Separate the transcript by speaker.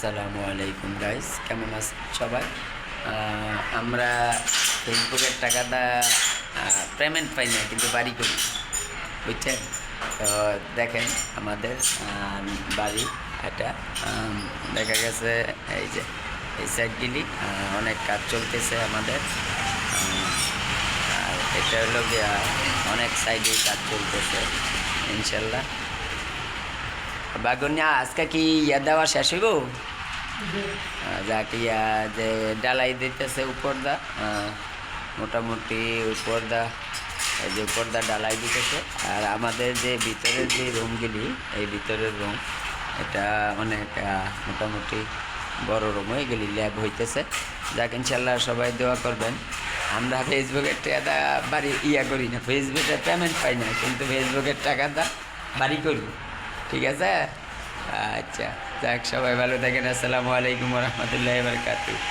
Speaker 1: আসসালামু আলাইকুম গাইস, কেমন আছেন সবাই? আমরা ফেসবুকের টাকাটা পেমেন্ট পাই না, কিন্তু বাড়ি করি, বুঝছেন? তো দেখেন আমাদের বাড়ি এটা দেখা গেছে এই যে এই সাইডগুলি অনেক কাজ চলতেছে আমাদের। আর এটা হলো গিয়া অনেক সাইডে কাজ চলতেছে ইনশাল্লাহ। বাগুনিয়া আজকে কি ইয়া দেওয়া শেষ হইব? যাকে যে ডালাই দিতেছে উপর দা, মোটামুটি উপর দা, এই যে উপর দা ডালাই দিতেছে। আর আমাদের যে ভিতরের যে রুমগুলি, এই ভিতরের রুম এটা অনেক মোটামুটি বড় রুম হয়ে গেলি ল্যাব হইতেছে। যাক ইনশাল্লাহ সবাই দোয়া করবেন। আমরা ফেসবুকের টাকাটা বাড়ি করি না, ফেসবুকে পেমেন্ট পাই না, কিন্তু ফেসবুকের টাকাটা বাড়ি করি। ঠিক আছে? আচ্ছা, যাক সবাই ভালো থাকেন। আসসালামু আলাইকুম রহমতুল্লাহ বারকাতুহু।